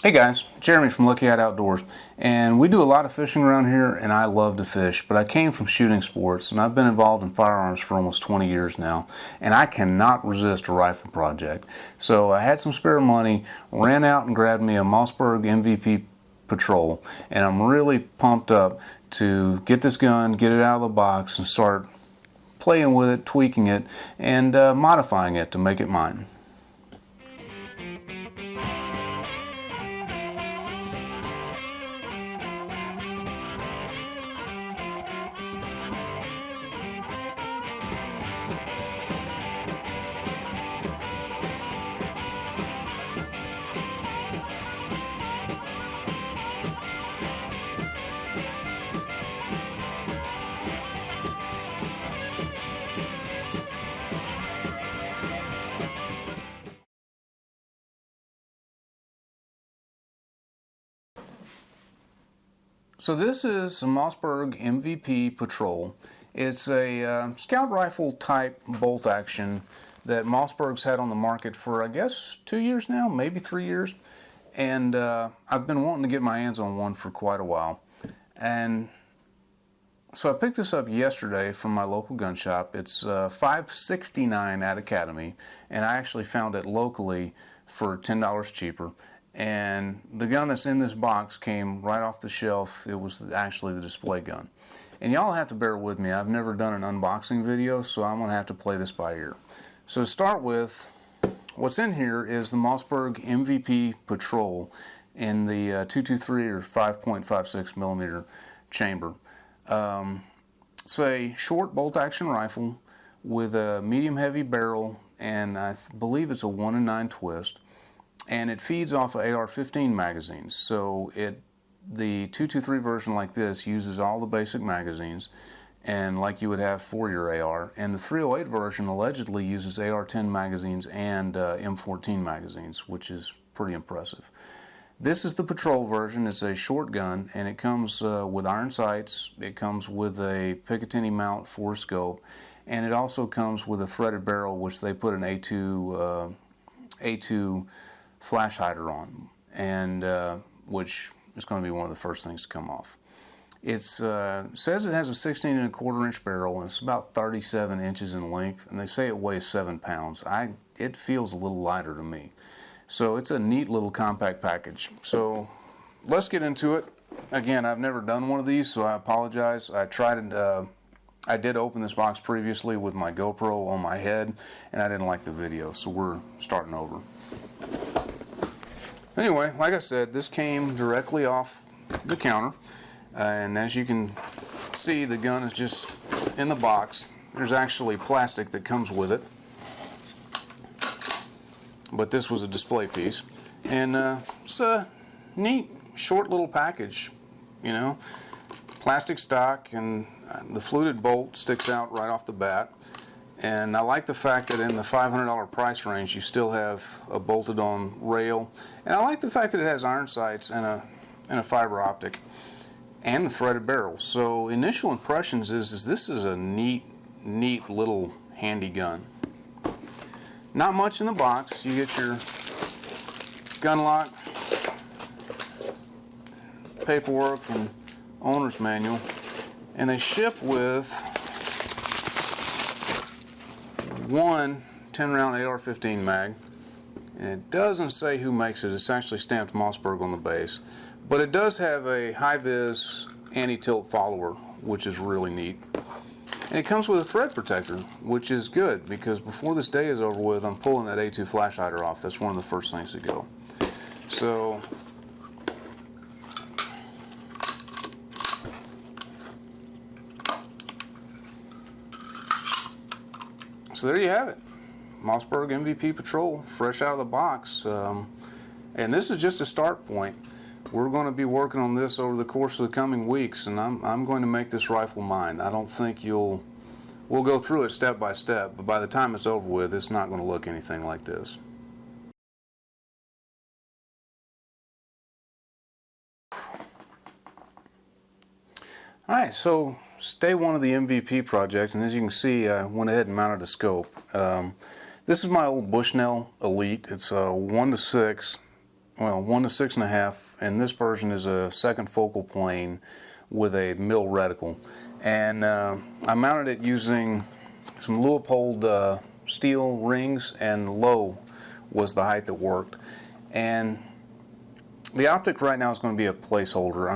Hey guys, Jeremy from Lucky Hat Outdoors, and we do a lot of fishing around here, and I love to fish, but I came from shooting sports, and I've been involved in firearms for almost 20 years now, and I cannot resist a rifle project. So I had some spare money, ran out and grabbed me a Mossberg MVP Patrol, and I'm really pumped up to get this gun, get it out of the box, and start playing with it, tweaking it, and modifying it to make it mine. So this is a Mossberg MVP Patrol. It's a scout rifle type bolt action that Mossberg's had on the market for, I guess, 2 years now, maybe 3 years. And I've been wanting to get my hands on one for quite a while. And so I picked this up yesterday from my local gun shop. It's $5.69 at Academy, and I actually found it locally for $10 cheaper. And the gun that's in this box came right off the shelf. It was actually the display gun. And y'all have to bear with me. I've never done an unboxing video, so I'm going to have to play this by ear. So to start with, what's in here is the Mossberg MVP Patrol in the 223 or 5.56 millimeter chamber. It's a short bolt action rifle with a medium heavy barrel, and I believe it's a 1-in-9 twist. And it feeds off of AR-15 magazines. So the 223 version like this uses all the basic magazines, and like you would have for your AR. And the 308 version allegedly uses AR-10 magazines and M14 magazines, which is pretty impressive. This is the Patrol version. It's a short gun, and it comes with iron sights. It comes with a Picatinny mount for scope, and it also comes with a threaded barrel, which they put an A2 flash hider on, and which is going to be one of the first things to come off. It says it has a 16.25-inch barrel, and it's about 37 inches in length, and they say it weighs 7 pounds. It feels a little lighter to me. So it's a neat little compact package. So let's get into it. Again, I've never done one of these, so I apologize. I did open this box previously with my GoPro on my head, and I didn't like the video, so we're starting over. Anyway, like I said, this came directly off the counter, and as you can see, the gun is just in the box. There's actually plastic that comes with it, but this was a display piece, and it's a neat, short little package, you know, plastic stock, and the fluted bolt sticks out right off the bat. And I like the fact that in the $500 price range you still have a bolted on rail, and I like the fact that it has iron sights and a fiber optic and the threaded barrel. So initial impressions is this is a neat little handy gun. Not much in the box. You get your gun lock, paperwork, and owner's manual, and they ship with one 10-round AR-15 mag, and it doesn't say who makes it. It's actually stamped Mossberg on the base, but it does have a high-vis anti-tilt follower, which is really neat. And it comes with a thread protector, which is good, because before this day is over with, I'm pulling that A2 flash hider off. That's one of the first things to go. So there you have it. Mossberg MVP Patrol, fresh out of the box. And this is just a start point. We're going to be working on this over the course of the coming weeks, and I'm going to make this rifle mine. I don't think we'll go through it step by step, but by the time it's over with, it's not going to look anything like this. Alright, so it's day one of the MVP project, and as you can see, I went ahead and mounted a scope. This is my old Bushnell Elite. It's a 1:6 well, 1 to 6.5, and this version is a second focal plane with a mill reticle. And I mounted it using some Leupold steel rings, and low was the height that worked. And the optic right now is going to be a placeholder.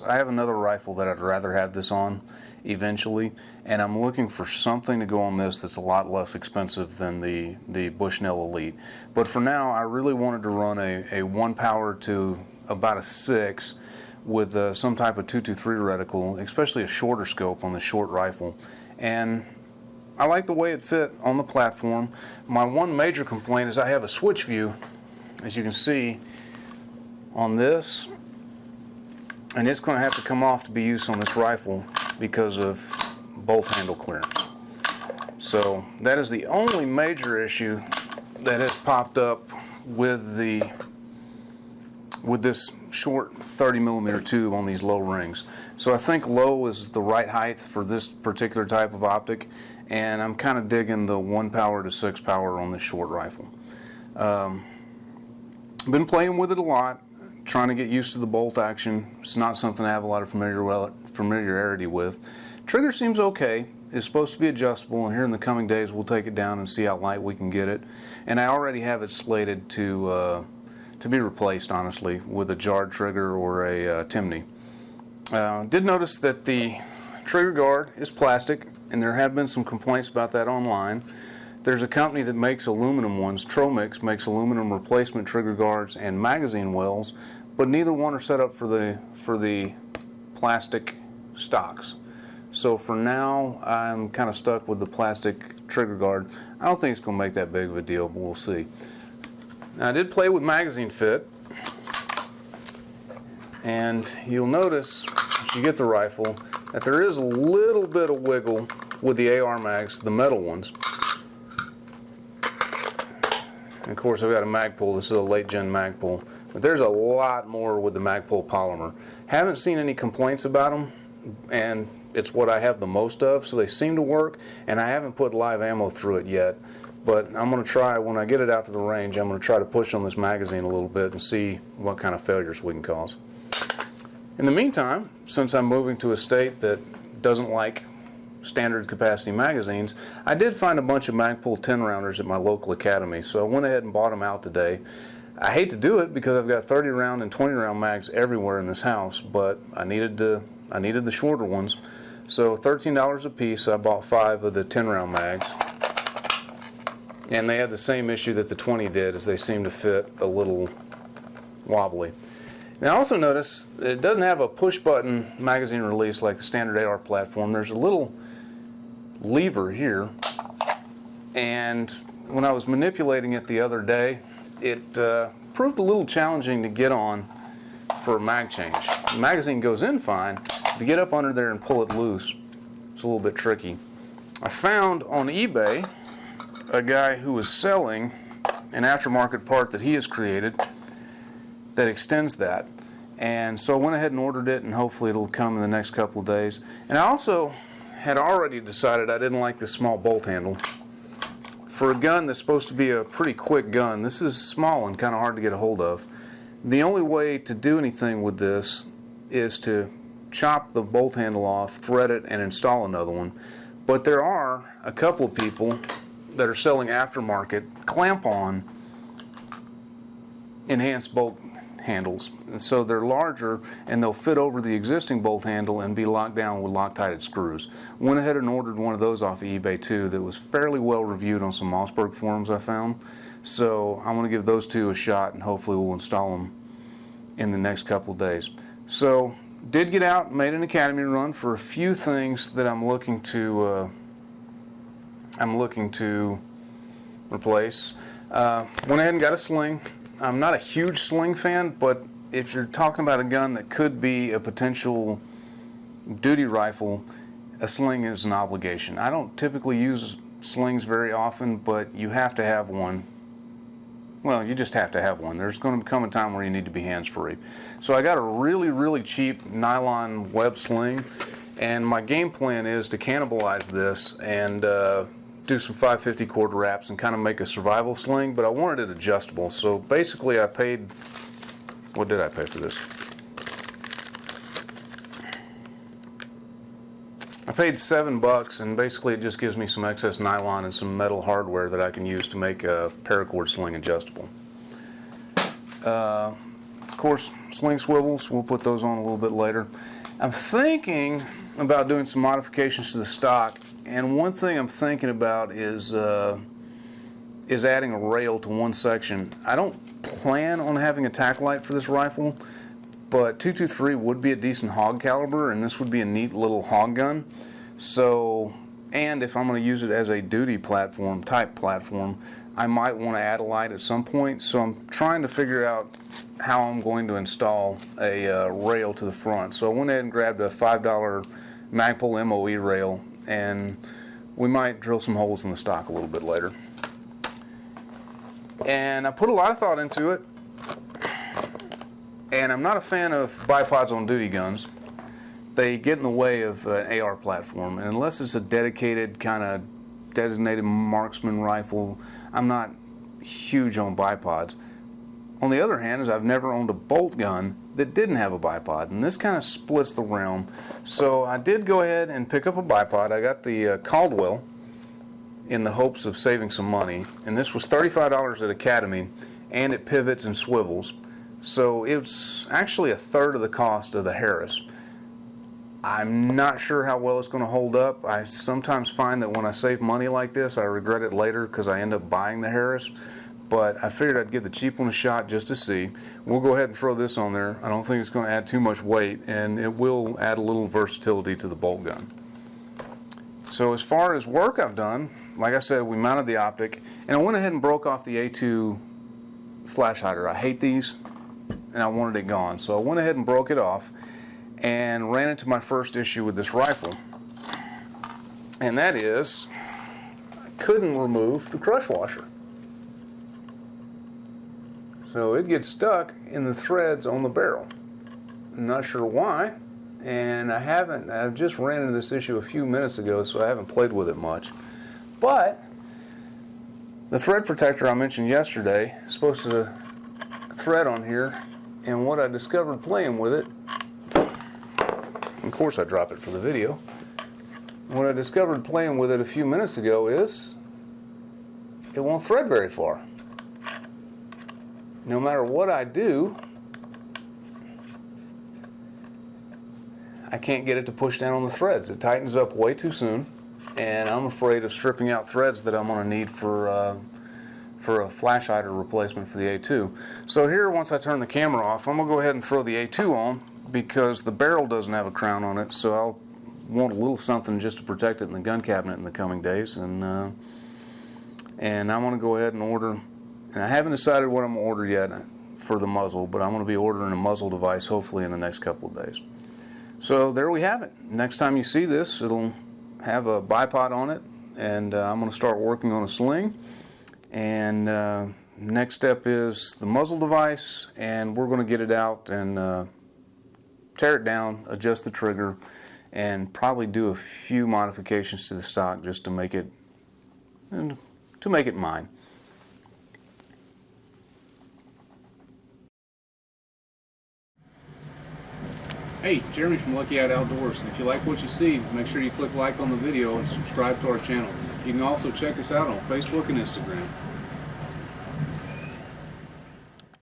I have another rifle that I'd rather have this on eventually, and I'm looking for something to go on this that's a lot less expensive than the Bushnell Elite. But for now, I really wanted to run a 1 power to about a 6 with some type of 223 reticle, especially a shorter scope on the short rifle. And I like the way it fit on the platform. My one major complaint is I have a switch view, as you can see, on this, and it's going to have to come off to be used on this rifle because of bolt handle clearance. So that is the only major issue that has popped up with this short 30mm tube on these low rings. So I think low is the right height for this particular type of optic, and I'm kind of digging the 1 power to 6 power on this short rifle. Been playing with it a lot, trying to get used to the bolt action. It's not something I have a lot of familiarity with. Trigger seems okay. It's supposed to be adjustable, and here in the coming days we'll take it down and see how light we can get it. And I already have it slated to be replaced, honestly, with a jarred trigger or a Timney. Did notice that the trigger guard is plastic, and there have been some complaints about that online. There's a company that makes aluminum ones. Tromix makes aluminum replacement trigger guards and magazine wells, but neither one are set up for the plastic stocks. So for now, I'm kind of stuck with the plastic trigger guard. I don't think it's going to make that big of a deal, but we'll see. Now, I did play with magazine fit, and you'll notice as you get the rifle that there is a little bit of wiggle with the AR mags, the metal ones. And of course, I've got a Magpul. This is a late gen Magpul, but there's a lot more with the Magpul polymer. Haven't seen any complaints about them, and it's what I have the most of, so they seem to work, and I haven't put live ammo through it yet. But I'm going to try, when I get it out to the range, I'm going to try to push on this magazine a little bit and see what kind of failures we can cause. In the meantime, since I'm moving to a state that doesn't like standard capacity magazines, I did find a bunch of Magpul 10 rounders at my local academy, so I went ahead and bought them out today. I hate to do it because I've got 30 round and 20 round mags everywhere in this house, but I needed the shorter ones. So $13 a piece, I bought 5 of the 10 round mags. And they had the same issue that the 20 did, as they seem to fit a little wobbly. Now I also noticed that it doesn't have a push button magazine release like the standard AR platform. There's a little lever here, and when I was manipulating it the other day, it proved a little challenging to get on for a mag change. The magazine goes in fine, to get up under there and pull it loose, it's a little bit tricky. I found on eBay a guy who was selling an aftermarket part that he has created that extends that, and so I went ahead and ordered it, and hopefully it'll come in the next couple of days. And I also had already decided I didn't like this small bolt handle. For a gun that's supposed to be a pretty quick gun, this is small and kind of hard to get a hold of. The only way to do anything with this is to chop the bolt handle off, thread it, and install another one. But there are a couple of people that are selling aftermarket clamp-on enhanced bolt handles, and so they're larger and they'll fit over the existing bolt handle and be locked down with Loctite screws. Went ahead and ordered one of those off of eBay too that was fairly well reviewed on some Mossberg forums I found. So I'm going to give those two a shot, and hopefully we'll install them in the next couple of days. So did get out, made an academy run for a few things that I'm looking to replace. Went ahead and got a sling. I'm not a huge sling fan, but if you're talking about a gun that could be a potential duty rifle, a sling is an obligation. I don't typically use slings very often, but you have to have one. Well, you just have to have one. There's going to come a time where you need to be hands-free. So I got a really, really cheap nylon web sling, and my game plan is to cannibalize this and do some 550 cord wraps and kind of make a survival sling, but I wanted it adjustable. So basically I paid What did I pay for this? I paid $7, and basically it just gives me some excess nylon and some metal hardware that I can use to make a paracord sling adjustable. Of course, sling swivels, we'll put those on a little bit later. I'm thinking about doing some modifications to the stock, and one thing I'm thinking about is adding a rail to one section. I don't plan on having a tack light for this rifle, but 223 would be a decent hog caliber, and this would be a neat little hog gun. So, and if I'm going to use it as a duty platform, type platform, I might want to add a light at some point. So I'm trying to figure out how I'm going to install a rail to the front. So I went ahead and grabbed a $5 Magpul MOE rail, and we might drill some holes in the stock a little bit later. And I put a lot of thought into it, and I'm not a fan of bipods on duty guns. They get in the way of an AR platform, and unless it's a dedicated kind of designated marksman rifle, I'm not huge on bipods. On the other hand, is I've never owned a bolt gun that didn't have a bipod, and this kind of splits the realm. So I did go ahead and pick up a bipod. I got the Caldwell in the hopes of saving some money, and this was $35 at Academy, and it pivots and swivels. So it's actually a third of the cost of the Harris. I'm not sure how well it's going to hold up. I sometimes find that when I save money like this, I regret it later because I end up buying the Harris. But I figured I'd give the cheap one a shot just to see. We'll go ahead and throw this on there. I don't think it's going to add too much weight, and it will add a little versatility to the bolt gun. So as far as work I've done, like I said, we mounted the optic, and I went ahead and broke off the A2 flash hider. I hate these, and I wanted it gone. So I went ahead and broke it off and ran into my first issue with this rifle. And that is, I couldn't remove the crush washer. So it gets stuck in the threads on the barrel. I'm not sure why, and I've just ran into this issue a few minutes ago, so I haven't played with it much. But the thread protector I mentioned yesterday is supposed to thread on here, and what I discovered playing with it, of course I dropped it for the video, what I discovered playing with it a few minutes ago is it won't thread very far. No matter what I do, I can't get it to push down on the threads. It tightens up way too soon, and I'm afraid of stripping out threads that I'm going to need for a flash hider replacement for the A2. So here, once I turn the camera off, I'm going to go ahead and throw the A2 on because the barrel doesn't have a crown on it, so I'll want a little something just to protect it in the gun cabinet in the coming days. And I'm going to go ahead and order, and I haven't decided what I'm going to order yet for the muzzle, but I'm going to be ordering a muzzle device hopefully in the next couple of days. So there we have it. Next time you see this, it'll have a bipod on it, and I'm going to start working on a sling. And next step is the muzzle device, and we're going to get it out and tear it down, adjust the trigger, and probably do a few modifications to the stock just to make it mine. Hey, Jeremy from Lucky Eyed Outdoors, and if you like what you see, make sure you click like on the video and subscribe to our channel. You can also check us out on Facebook and Instagram.